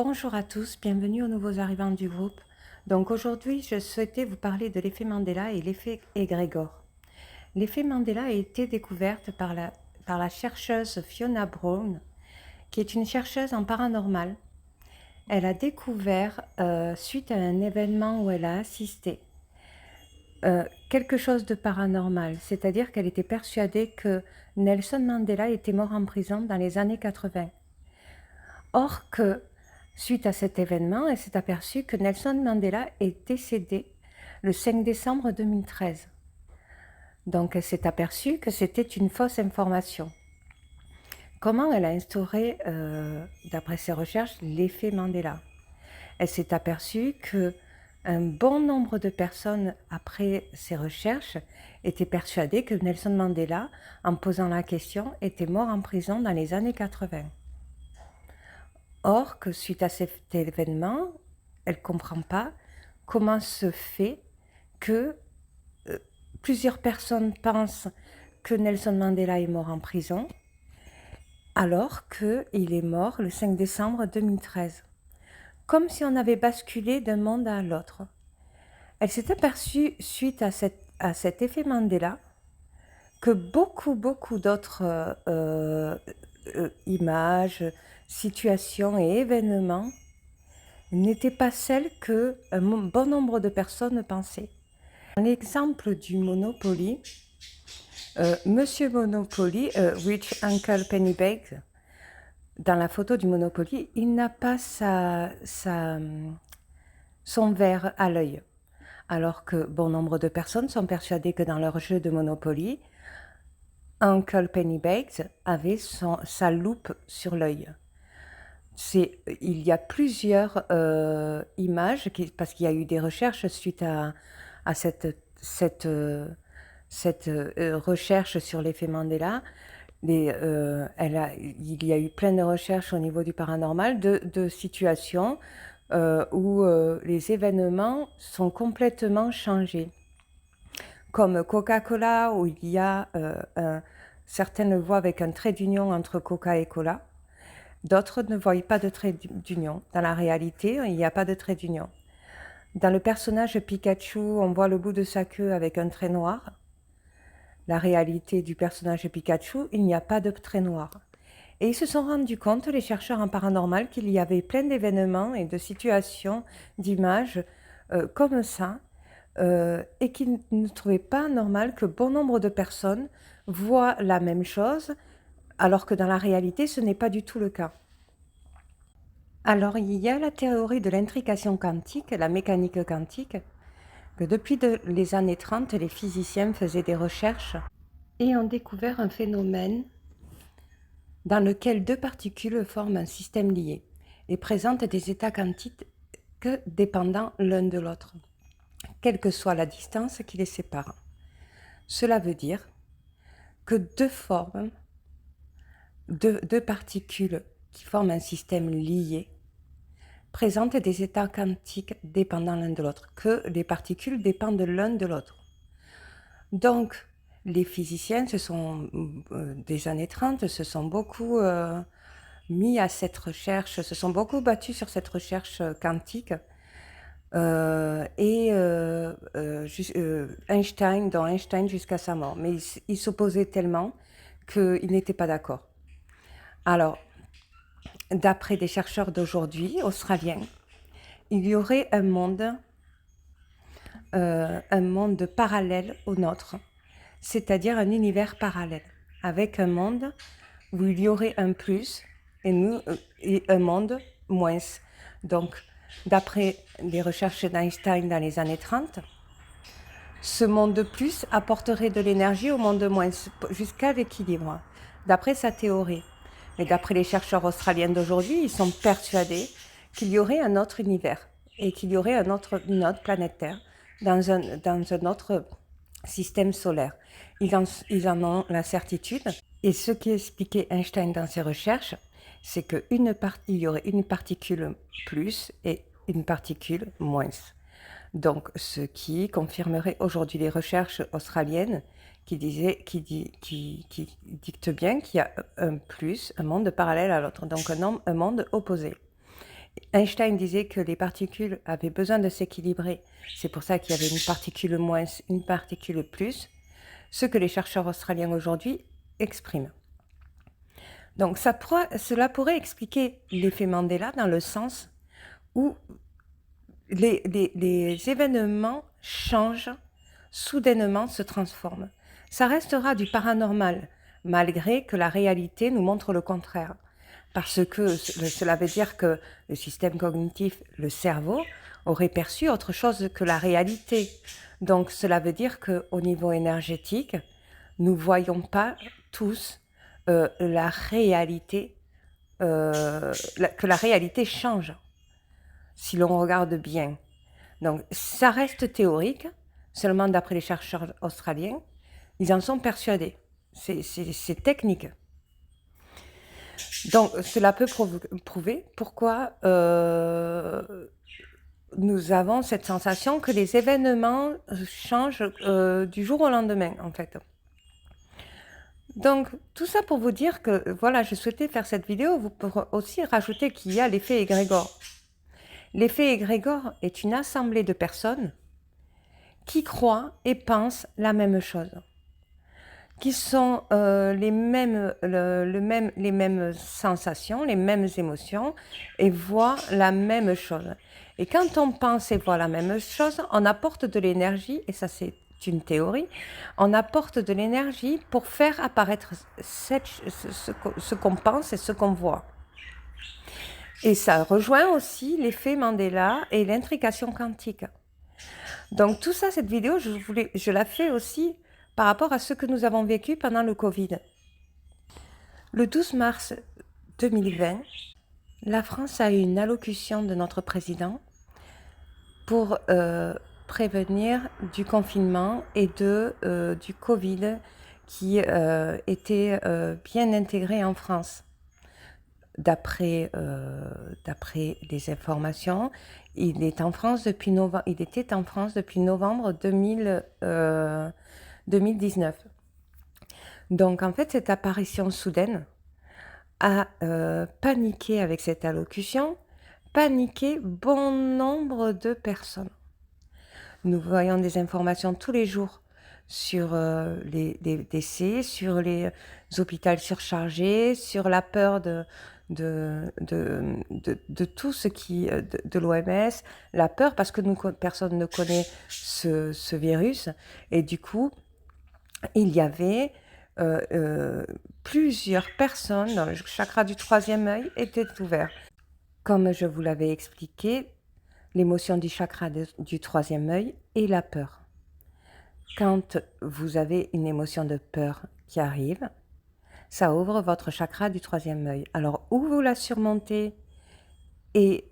Bonjour à tous, bienvenue aux nouveaux arrivants du groupe. Donc aujourd'hui, je souhaitais vous parler de l'effet Mandela et l'effet égrégore. L'effet Mandela a été découverte par la chercheuse Fiona Brown, qui est une chercheuse en paranormal. Elle a découvert, suite à un événement où elle a assisté, quelque chose de paranormal, c'est-à-dire qu'elle était persuadée que Nelson Mandela était mort en prison dans les années 80. Or que, suite à cet événement, elle s'est aperçue que Nelson Mandela est décédé le 5 décembre 2013. Donc elle s'est aperçue que c'était une fausse information. Comment elle a instauré, d'après ses recherches, l'effet Mandela? Elle s'est aperçue que un bon nombre de personnes, après ses recherches, étaient persuadées que Nelson Mandela, en posant la question, était mort en prison dans les années 80. Or, que suite à cet événement, elle ne comprend pas comment se fait que plusieurs personnes pensent que Nelson Mandela est mort en prison, alors qu'il est mort le 5 décembre 2013. Comme si on avait basculé d'un monde à l'autre. Elle s'est aperçue, suite à cet effet Mandela, que beaucoup d'autres images, situations et événements n'étaient pas celles que un bon nombre de personnes pensaient. Dans l'exemple du Monopoly, Monsieur Monopoly, Rich Uncle Pennybags, dans la photo du Monopoly, il n'a pas son verre à l'œil. Alors que bon nombre de personnes sont persuadées que dans leur jeu de Monopoly, Uncle Pennybags avait sa loupe sur l'œil. Il y a plusieurs images, parce qu'il y a eu des recherches suite à cette recherche sur l'effet Mandela. Il y a eu plein de recherches au niveau du paranormal, de situations où les événements sont complètement changés. Comme Coca-Cola, où il y a, certains le voient avec un trait d'union entre Coca et Cola. D'autres ne voient pas de trait d'union. Dans la réalité, il n'y a pas de trait d'union. Dans le personnage Pikachu, on voit le bout de sa queue avec un trait noir. La réalité du personnage Pikachu, il n'y a pas de trait noir. Et ils se sont rendus compte, les chercheurs en paranormal, qu'il y avait plein d'événements et de situations, d'images comme ça, et qu'ils ne trouvaient pas normal que bon nombre de personnes voient la même chose, alors que dans la réalité, ce n'est pas du tout le cas. Alors, il y a la théorie de l'intrication quantique, la mécanique quantique, que depuis les années 30, les physiciens faisaient des recherches et ont découvert un phénomène dans lequel deux particules forment un système lié et présentent des états quantiques dépendants l'un de l'autre, quelle que soit la distance qui les sépare. Cela veut dire que deux particules qui forment un système lié présentent des états quantiques dépendants l'un de l'autre, que les particules dépendent l'un de l'autre. Donc, les physiciens, des années 30, se sont beaucoup mis à cette recherche, se sont beaucoup battus sur cette recherche quantique. Einstein jusqu'à sa mort. Mais il s'opposait tellement qu'il n'était pas d'accord. Alors, d'après des chercheurs d'aujourd'hui, australiens, il y aurait un monde parallèle au nôtre, c'est-à-dire un univers parallèle, avec un monde où il y aurait un plus et un monde moins. Donc, d'après les recherches d'Einstein dans les années 30, ce monde plus apporterait de l'énergie au monde moins, jusqu'à l'équilibre, d'après sa théorie. Mais d'après les chercheurs australiens d'aujourd'hui, ils sont persuadés qu'il y aurait un autre univers et qu'il y aurait une autre planète Terre dans un autre système solaire. Ils en ont la certitude. Et ce qu'expliquait Einstein dans ses recherches, c'est qu'il y aurait une particule plus et une particule moins. Donc, ce qui confirmerait aujourd'hui les recherches australiennes qui dictent bien qu'il y a un plus, un monde parallèle à l'autre, donc un monde opposé. Einstein disait que les particules avaient besoin de s'équilibrer. C'est pour ça qu'il y avait une particule moins, une particule plus, ce que les chercheurs australiens aujourd'hui expriment. Donc cela pourrait expliquer l'effet Mandela dans le sens où les événements changent, soudainement se transforment. Ça restera du paranormal, malgré que la réalité nous montre le contraire. Parce que cela veut dire que le système cognitif, le cerveau, aurait perçu autre chose que la réalité. Donc cela veut dire qu'au niveau énergétique, nous ne voyons pas tous la réalité, que la réalité change, si l'on regarde bien. Donc ça reste théorique, seulement d'après les chercheurs australiens, ils en sont persuadés. C'est technique. Donc cela peut prouver pourquoi nous avons cette sensation que les événements changent du jour au lendemain, en fait. Donc, tout ça pour vous dire que, voilà, je souhaitais faire cette vidéo, vous pourrez aussi rajouter qu'il y a l'effet égrégore. L'effet égrégore est une assemblée de personnes qui croient et pensent la même chose, qui sont les mêmes sensations, les mêmes émotions et voient la même chose. Et quand on pense et voit la même chose, on apporte de l'énergie, et ça c'est une théorie, on apporte de l'énergie pour faire apparaître ce qu'on pense et ce qu'on voit. Et ça rejoint aussi l'effet Mandela et l'intrication quantique. Donc tout ça, cette vidéo, je la fais aussi par rapport à ce que nous avons vécu pendant le Covid. Le 12 mars 2020, la France a eu une allocution de notre président pour prévenir du confinement et du Covid qui était bien intégré en France. D'après les informations, il était en France depuis novembre 2019. Donc en fait, cette apparition soudaine a paniqué avec cette allocution, paniqué bon nombre de personnes. Nous voyons des informations tous les jours sur les décès, sur les hôpitaux surchargés, sur la peur de tout ce qui de l'OMS, la peur parce que personne ne connaît ce virus, et du coup il y avait plusieurs personnes dont le chakra du troisième œil était ouvert. Comme je vous l'avais expliqué, l'émotion du chakra du troisième œil est la peur. Quand vous avez une émotion de peur qui arrive, ça ouvre votre chakra du troisième œil. Alors, où vous la surmontez et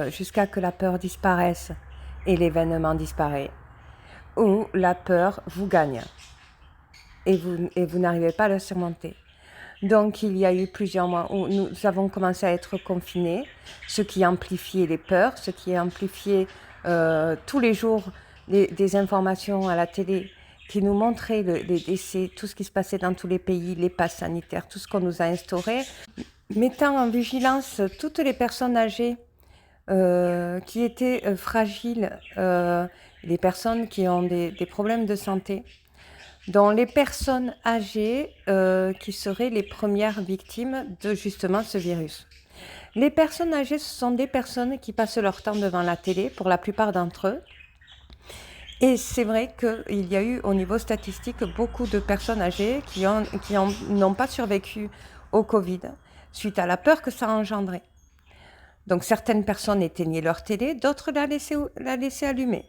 jusqu'à que la peur disparaisse et l'événement disparaît, ou la peur vous gagne et vous n'arrivez pas à la surmonter. Donc, il y a eu plusieurs mois où nous avons commencé à être confinés, ce qui amplifiait les peurs, ce qui amplifiait tous les jours des informations à la télé qui nous montraient les décès, tout ce qui se passait dans tous les pays, les passes sanitaires, tout ce qu'on nous a instauré, mettant en vigilance toutes les personnes âgées qui étaient fragiles, les personnes qui ont des problèmes de santé, dont les personnes âgées qui seraient les premières victimes de justement ce virus. Les personnes âgées, ce sont des personnes qui passent leur temps devant la télé, pour la plupart d'entre eux. Et c'est vrai qu'il y a eu au niveau statistique beaucoup de personnes âgées qui n'ont pas survécu au Covid suite à la peur que ça a engendré. Donc certaines personnes éteignaient leur télé, d'autres la laissaient allumée.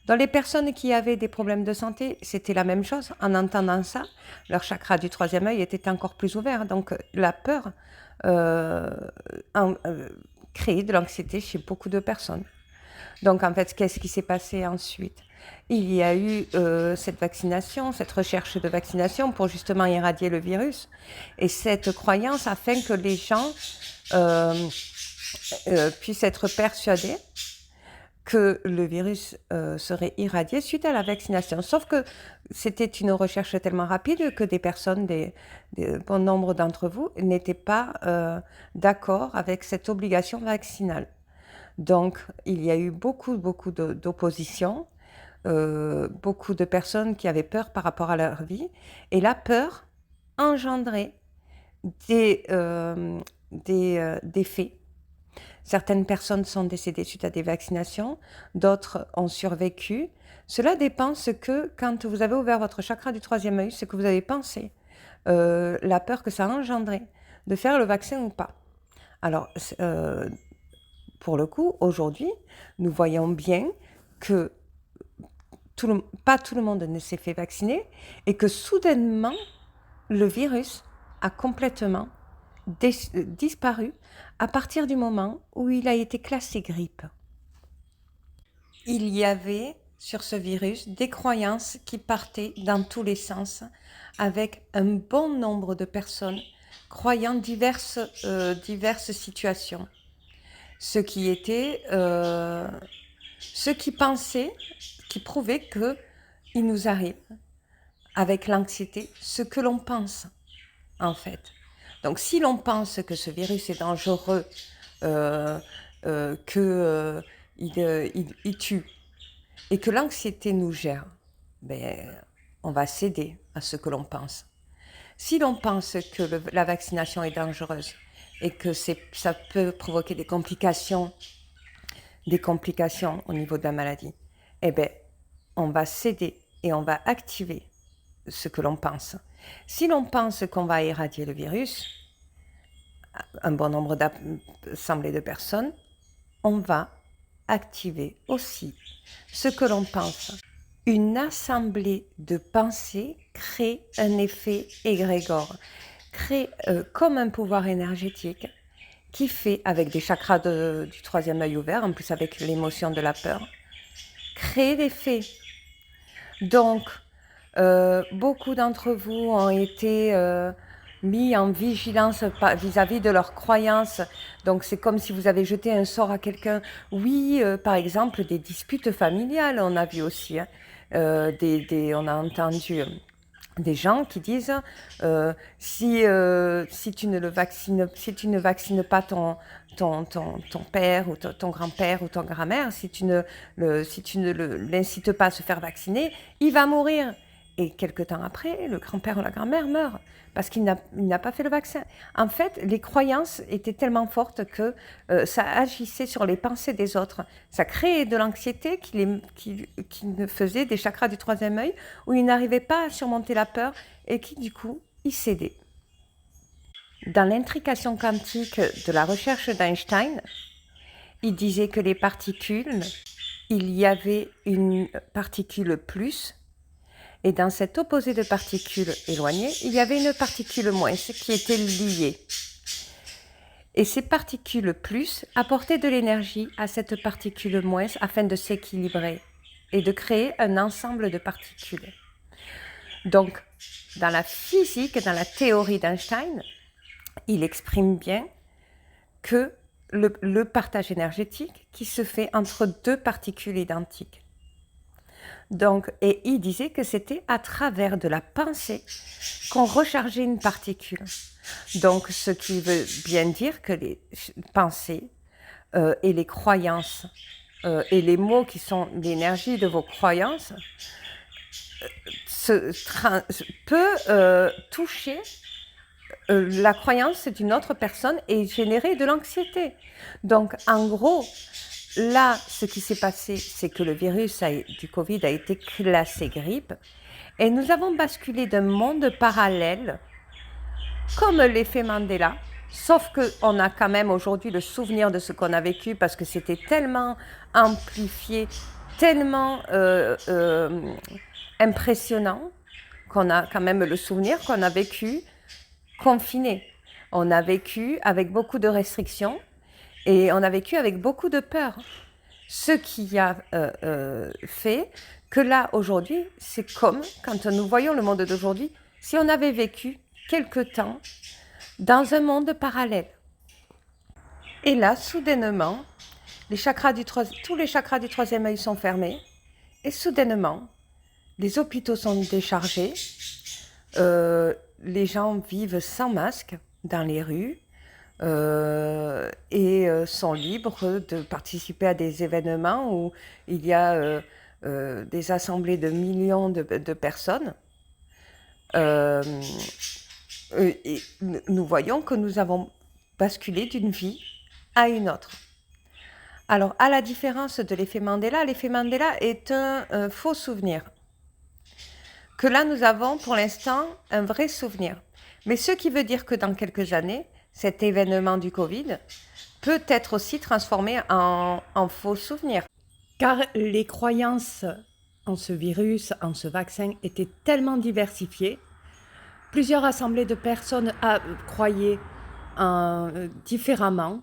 Dans les personnes qui avaient des problèmes de santé, c'était la même chose. En entendant ça, leur chakra du troisième œil était encore plus ouvert. Donc la peur créait de l'anxiété chez beaucoup de personnes. Donc en fait, qu'est-ce qui s'est passé ensuite? Il y a eu cette vaccination, cette recherche de vaccination pour justement éradier le virus. Et cette croyance afin que les gens puissent être persuadés que le virus serait irradié suite à la vaccination. Sauf que c'était une recherche tellement rapide que des personnes, bon nombre d'entre vous, n'étaient pas d'accord avec cette obligation vaccinale. Donc, il y a eu beaucoup d'opposition, beaucoup de personnes qui avaient peur par rapport à leur vie. Et la peur engendrait des faits. Certaines personnes sont décédées suite à des vaccinations, d'autres ont survécu. Cela dépend ce que, quand vous avez ouvert votre chakra du troisième œil, ce que vous avez pensé, la peur que ça a engendré, de faire le vaccin ou pas. Alors, pour le coup, aujourd'hui, nous voyons bien que pas tout le monde ne s'est fait vacciner et que soudainement, le virus a complètement disparu à partir du moment où il a été classé grippe. Il y avait sur ce virus des croyances qui partaient dans tous les sens, avec un bon nombre de personnes croyant diverses situations. Ce qui pensaient, qui prouvaient qu'il nous arrive, avec l'anxiété, ce que l'on pense, en fait. Donc, si l'on pense que ce virus est dangereux, qu'il tue, et que l'anxiété nous gère, on va céder à ce que l'on pense. Si l'on pense que la vaccination est dangereuse et que ça peut provoquer des complications au niveau de la maladie, on va céder et on va activer ce que l'on pense. Si l'on pense qu'on va éradier le virus, un bon nombre d'assemblées de personnes, on va activer aussi ce que l'on pense. Une assemblée de pensées crée un effet égrégore, crée comme un pouvoir énergétique qui fait, avec des chakras du troisième œil ouvert, en plus avec l'émotion de la peur, crée des faits. Donc, beaucoup d'entre vous ont été mis en vigilance vis-à-vis de leurs croyances. Donc, c'est comme si vous avez jeté un sort à quelqu'un. Oui, par exemple, des disputes familiales, on a vu aussi. On a entendu des gens qui disent si tu ne vaccines pas ton père ou ton grand-père ou ton grand-mère, si tu ne l'incites pas à se faire vacciner, il va mourir. Et quelque temps après, le grand-père ou la grand-mère meurt parce qu'il n'a pas fait le vaccin. En fait, les croyances étaient tellement fortes que ça agissait sur les pensées des autres. Ça créait de l'anxiété qui faisait des chakras du troisième œil où ils n'arrivaient pas à surmonter la peur et qui, du coup, ils cédaient. Dans l'intrication quantique de la recherche d'Einstein, il disait que les particules, il y avait une particule plus, et dans cet opposé de particules éloignées, il y avait une particule moins qui était liée. Et ces particules plus apportaient de l'énergie à cette particule moins afin de s'équilibrer et de créer un ensemble de particules. Donc, dans la physique, dans la théorie d'Einstein, il exprime bien que le partage énergétique qui se fait entre deux particules identiques. Donc, et il disait que c'était à travers de la pensée qu'on rechargeait une particule. Donc, ce qui veut bien dire que les pensées et les croyances et les mots qui sont l'énergie de vos croyances peut toucher la croyance d'une autre personne et générer de l'anxiété. Donc, en gros, là, ce qui s'est passé, c'est que le virus du Covid a été classé grippe et nous avons basculé d'un monde parallèle comme l'effet Mandela, sauf qu'on a quand même aujourd'hui le souvenir de ce qu'on a vécu parce que c'était tellement amplifié, tellement impressionnant qu'on a quand même le souvenir qu'on a vécu confiné. On a vécu avec beaucoup de restrictions et on a vécu avec beaucoup de peur. Ce qui a fait que là, aujourd'hui, c'est comme quand nous voyons le monde d'aujourd'hui, si on avait vécu quelque temps dans un monde parallèle. Et là, soudainement, tous les chakras du troisième œil sont fermés et soudainement, les hôpitaux sont déchargés, les gens vivent sans masque dans les rues et sont libres de participer à des événements où il y a des assemblées de millions de personnes. Et nous voyons que nous avons basculé d'une vie à une autre. Alors, à la différence de l'effet Mandela est un faux souvenir. Que là, nous avons pour l'instant un vrai souvenir. Mais ce qui veut dire que dans quelques années, cet événement du Covid peut être aussi transformé en faux souvenir. Car les croyances en ce virus, en ce vaccin, étaient tellement diversifiées. Plusieurs assemblées de personnes croyaient différemment.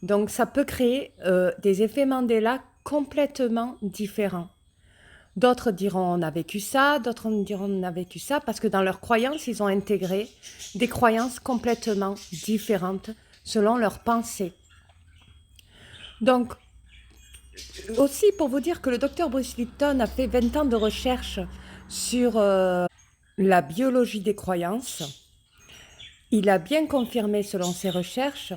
Donc ça peut créer des effets Mandela complètement différents. D'autres diront on a vécu ça, d'autres diront on a vécu ça, parce que dans leurs croyances, ils ont intégré des croyances complètement différentes selon leurs pensées. Donc, aussi pour vous dire que le docteur Bruce Lipton a fait 20 ans de recherche sur la biologie des croyances. Il a bien confirmé selon ses recherches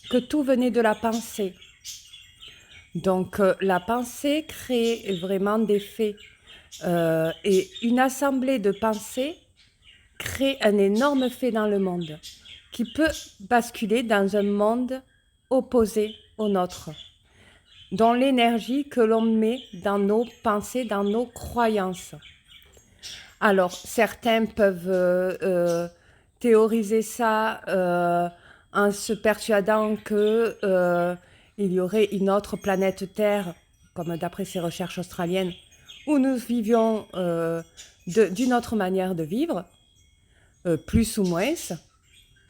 que tout venait de la pensée. Donc la pensée crée vraiment des faits et une assemblée de pensées crée un énorme fait dans le monde qui peut basculer dans un monde opposé au nôtre, dans l'énergie que l'on met dans nos pensées, dans nos croyances. Alors certains peuvent théoriser ça en se persuadant que il y aurait une autre planète Terre, comme d'après ces recherches australiennes, où nous vivions d'une autre manière de vivre, plus ou moins,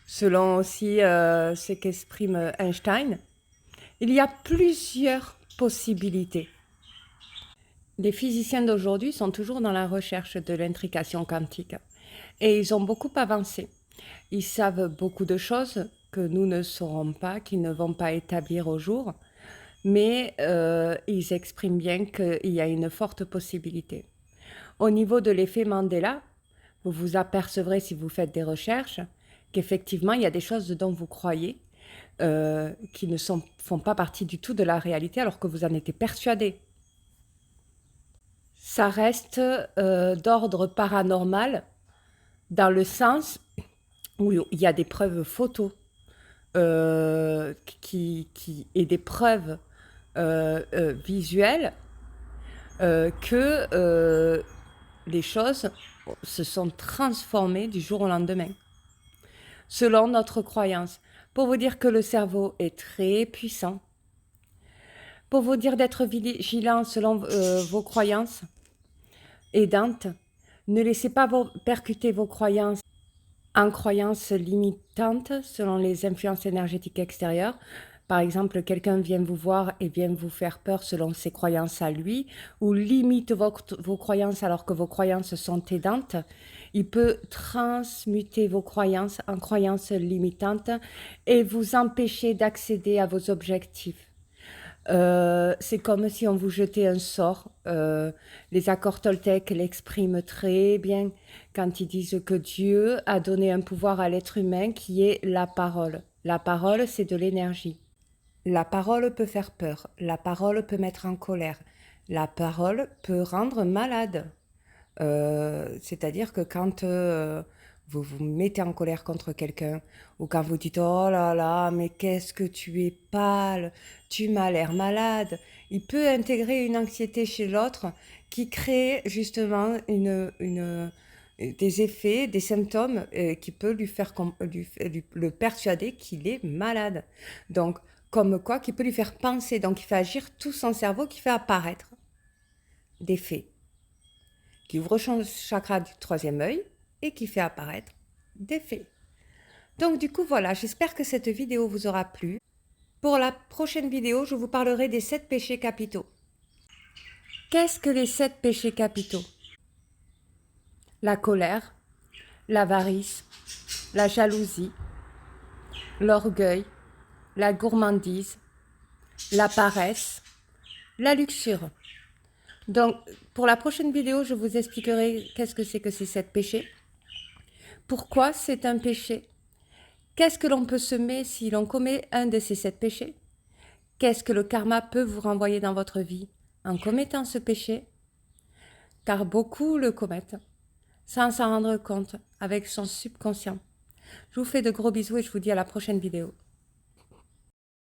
selon aussi ce qu'exprime Einstein. Il y a plusieurs possibilités. Les physiciens d'aujourd'hui sont toujours dans la recherche de l'intrication quantique et ils ont beaucoup avancé. Ils savent beaucoup de choses que nous ne saurons pas, qu'ils ne vont pas établir au jour, mais ils expriment bien qu'il y a une forte possibilité. Au niveau de l'effet Mandela, vous vous apercevrez si vous faites des recherches qu'effectivement il y a des choses dont vous croyez qui ne font pas partie du tout de la réalité alors que vous en étiez persuadé. Ça reste d'ordre paranormal dans le sens où il y a des preuves photos et des preuves visuelles que les choses se sont transformées du jour au lendemain, selon notre croyance. Pour vous dire que le cerveau est très puissant, pour vous dire d'être vigilant selon vos croyances aidantes, ne laissez pas percuter vos croyances en croyances limitantes selon les influences énergétiques extérieures. Par exemple, quelqu'un vient vous voir et vient vous faire peur selon ses croyances à lui, ou limite vos croyances alors que vos croyances sont aidantes. Il peut transmuter vos croyances en croyances limitantes et vous empêcher d'accéder à vos objectifs. C'est comme si on vous jetait un sort. Les accords toltèques l'expriment très bien quand ils disent que Dieu a donné un pouvoir à l'être humain qui est la parole. La parole, c'est de l'énergie. La parole peut faire peur. La parole peut mettre en colère. La parole peut rendre malade. C'est-à-dire que quand vous vous mettez en colère contre quelqu'un, ou quand vous dites « Oh là là, mais qu'est-ce que tu es pâle, tu m'as l'air malade », il peut intégrer une anxiété chez l'autre qui crée justement des effets, des symptômes qui peut lui faire le persuader qu'il est malade. Donc, comme quoi, qui peut lui faire penser, donc il fait agir tout son cerveau, qui fait apparaître des faits, qui ouvre son chakra du troisième œil et qui fait apparaître des faits. Donc du coup, voilà, j'espère que cette vidéo vous aura plu. Pour la prochaine vidéo, je vous parlerai des 7 péchés capitaux. Qu'est-ce que les 7 péchés capitaux? La colère, l'avarice, la jalousie, l'orgueil, la gourmandise, la paresse, la luxure. Donc, pour la prochaine vidéo, je vous expliquerai qu'est-ce que c'est que ces 7 péchés, pourquoi c'est un péché, qu'est-ce que l'on peut semer si l'on commet un de ces 7 péchés, qu'est-ce que le karma peut vous renvoyer dans votre vie en commettant ce péché, car beaucoup le commettent sans s'en rendre compte avec son subconscient. Je vous fais de gros bisous et je vous dis à la prochaine vidéo.